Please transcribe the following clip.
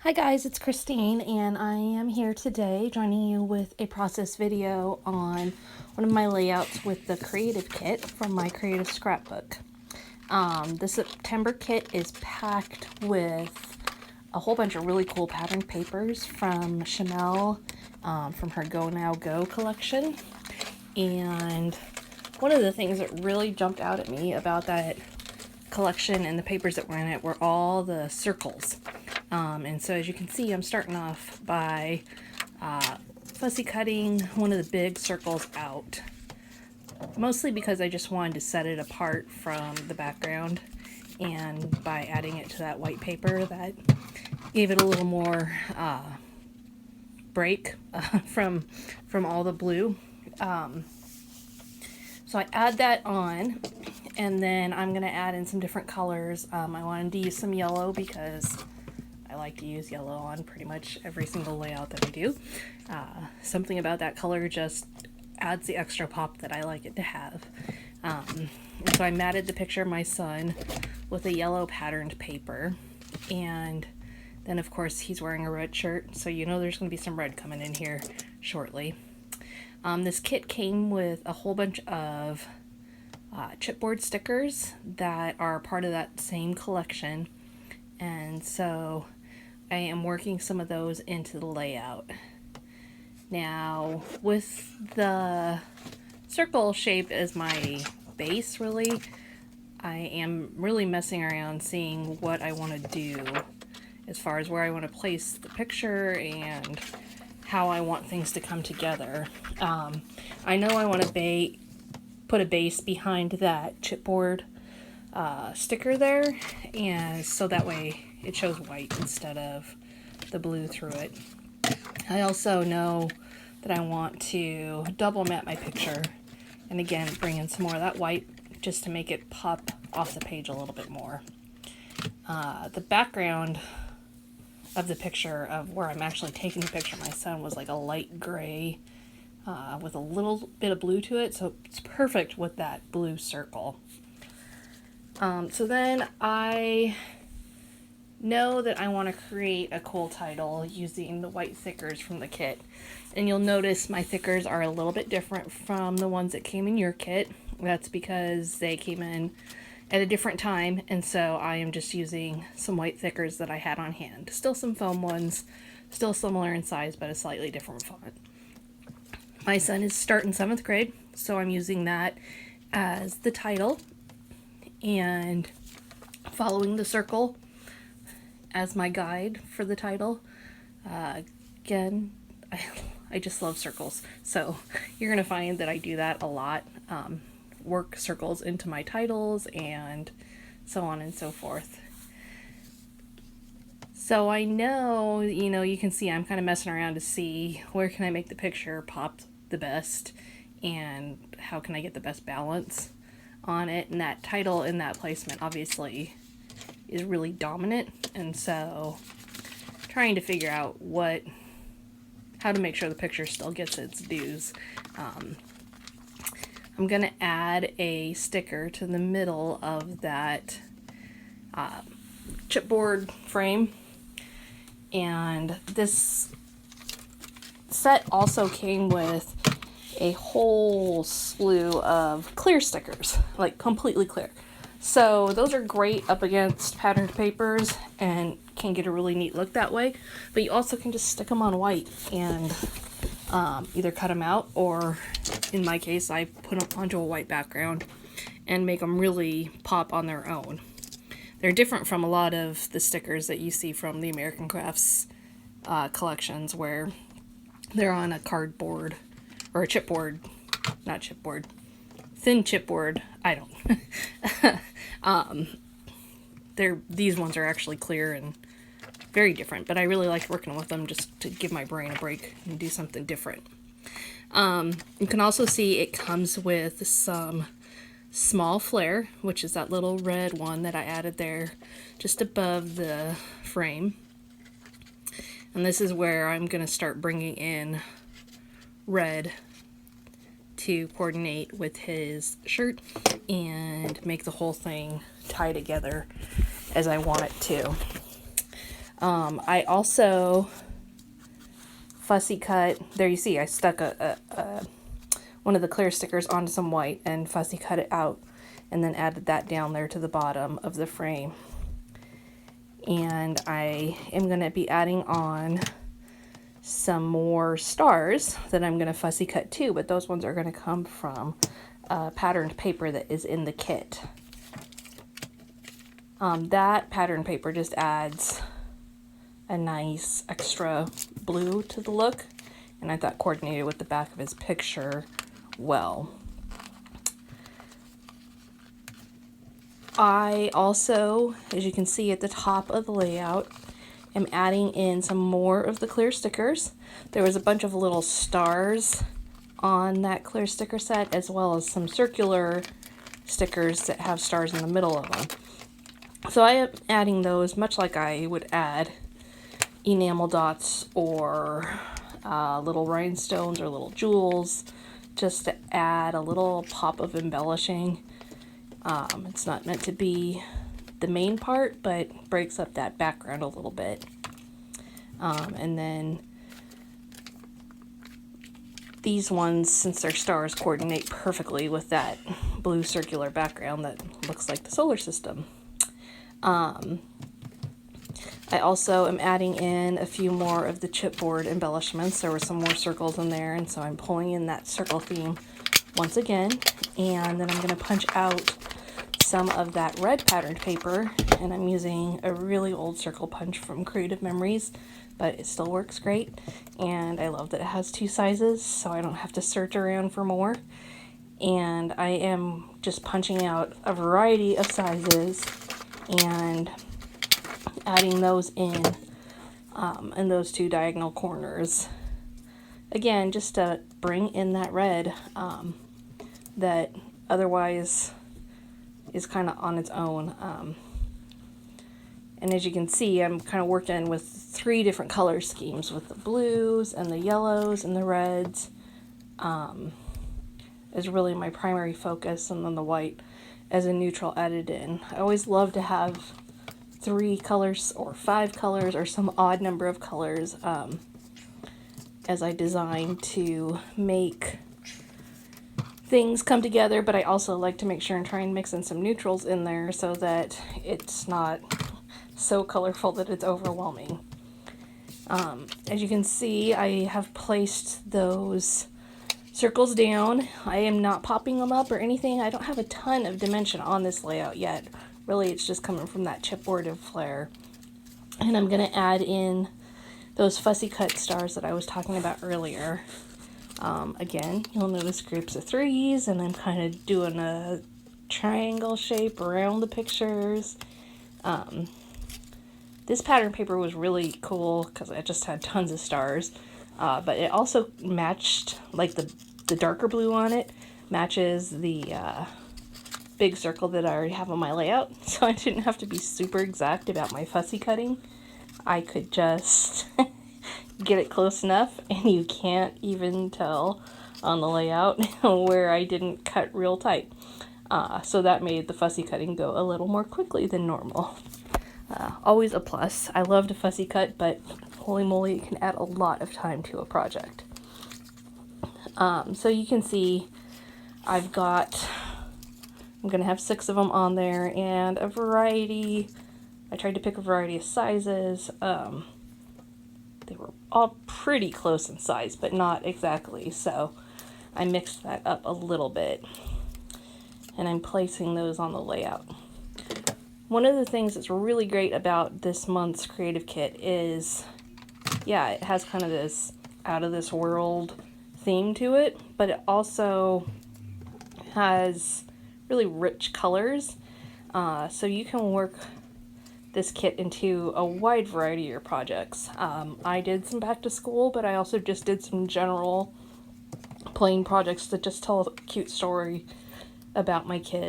Hi guys, it's Christine and I am here today joining you with a process video on one of my layouts with the Creative Kit from My Creative Scrapbook. The September kit is packed with a whole bunch of really cool patterned papers from Chanel, from her Go Now Go collection. And one of the things that really jumped out at me about that collection and the papers that were in it were all the circles. And so as you can see, I'm starting off by fussy cutting one of the big circles out, mostly because I just wanted to set it apart from the background, and by adding it to that white paper that gave it a little more break from all the blue. So I add that on, and then I'm going to add in some different colors. I wanted to use some yellow because I like to use yellow on pretty much every single layout that I do. Something about that color just adds the extra pop that I like it to have. And so I matted the picture of my son with a yellow patterned paper, and then of course he's wearing a red shirt, so you know there's going to be some red coming in here shortly. This kit came with a whole bunch of chipboard stickers that are part of that same collection, and so I am working some of those into the layout. Now, with the circle shape as my base, really, I am really messing around seeing what I want to do as far as where I want to place the picture and how I want things to come together. I know I want to put a base behind that chipboard sticker there, and so that way it shows white instead of the blue through it. I also know that I want to double mat my picture, and again bring in some more of that white just to make it pop off the page a little bit more. The background of the picture of where I'm actually taking the picture of my son was like a light gray with a little bit of blue to it, so it's perfect with that blue circle. So then I know that I want to create a cool title using the white thickers from the kit, and you'll notice my thickers are a little bit different from the ones that came in your kit. That's because they came in at a different time, and so I am just using some white thickers that I had on hand. Still some foam ones, still similar in size, but a slightly different font. My son is starting 7th grade, so I'm using that as the title and following the circle as my guide for the title. Again, I just love circles, so you're going to find that I do that a lot. Work circles into my titles and so on and so forth. So I know, you can see I'm kind of messing around to see where can I make the picture pop the best and how can I get the best balance on it, and that title in that placement obviously is really dominant, and so trying to figure out how to make sure the picture still gets its dues. I'm going to add a sticker to the middle of that chipboard frame, and this set also came with a whole slew of clear stickers, like completely clear. So those are great up against patterned papers and can get a really neat look that way, but you also can just stick them on white and either cut them out, or in my case I put them onto a white background and make them really pop on their own. They're different from a lot of the stickers that you see from the American Crafts collections, where they're on a cardboard or a chipboard, not chipboard, thin chipboard. I don't. These ones are actually clear and very different, but I really like working with them just to give my brain a break and do something different. You can also see it comes with some small flare, which is that little red one that I added there just above the frame. And this is where I'm going to start bringing in red to coordinate with his shirt and make the whole thing tie together as I want it to. I also fussy cut, there you see I stuck one of the clear stickers onto some white and fussy cut it out and then added that down there to the bottom of the frame. And I am going to be adding on some more stars that I'm going to fussy cut too, but those ones are going to come from patterned paper that is in the kit. That patterned paper just adds a nice extra blue to the look, and I thought coordinated with the back of his picture well. I also, as you can see at the top of the layout, am adding in some more of the clear stickers. There was a bunch of little stars on that clear sticker set, as well as some circular stickers that have stars in the middle of them. So I am adding those much like I would add enamel dots or little rhinestones or little jewels, just to add a little pop of embellishing. It's not meant to be the main part, but breaks up that background a little bit. And then these ones, since they're stars, coordinate perfectly with that blue circular background that looks like the solar system. I also am adding in a few more of the chipboard embellishments. There were some more circles in there, and so I'm pulling in that circle theme once again. And then I'm going to punch out some of that red patterned paper, and I'm using a really old circle punch from Creative Memories, but it still works great. And I love that it has two sizes, so I don't have to search around for more. And I am just punching out a variety of sizes and adding those in those two diagonal corners. Again, just to bring in that red that otherwise is kind of on its own. And as you can see, I'm kind of working with 3 different color schemes, with the blues and the yellows and the reds is really my primary focus, and then the white as a neutral added in. I always love to have 3 colors or 5 colors or some odd number of colors as I design to make things come together, but I also like to make sure and try and mix in some neutrals in there so that it's not so colorful that it's overwhelming. As you can see, I have placed those circles down. I am not popping them up or anything. I don't have a ton of dimension on this layout yet. Really, it's just coming from that chipboard and flare. And I'm going to add in those fussy cut stars that I was talking about earlier. Again, you'll notice groups of 3s, and I'm kind of doing a triangle shape around the pictures. This pattern paper was really cool because it just had tons of stars, but it also matched, like the darker blue on it matches the big circle that I already have on my layout, so I didn't have to be super exact about my fussy cutting. I could just get it close enough, and you can't even tell on the layout where I didn't cut real tight. So that made the fussy cutting go a little more quickly than normal. Always a plus. I love to fussy cut, but holy moly, it can add a lot of time to a project. So you can see I'm going to have 6 of them on there, and a variety. I tried to pick a variety of sizes. They were all pretty close in size, but not exactly, so I mixed that up a little bit, and I'm placing those on the layout. One of the things that's really great about this month's creative kit is, yeah, it has kind of this out of this world theme to it, but it also has really rich colors, so you can work this kit into a wide variety of your projects. I did some back to school, but I also just did some general plain projects that just tell a cute story about my kids.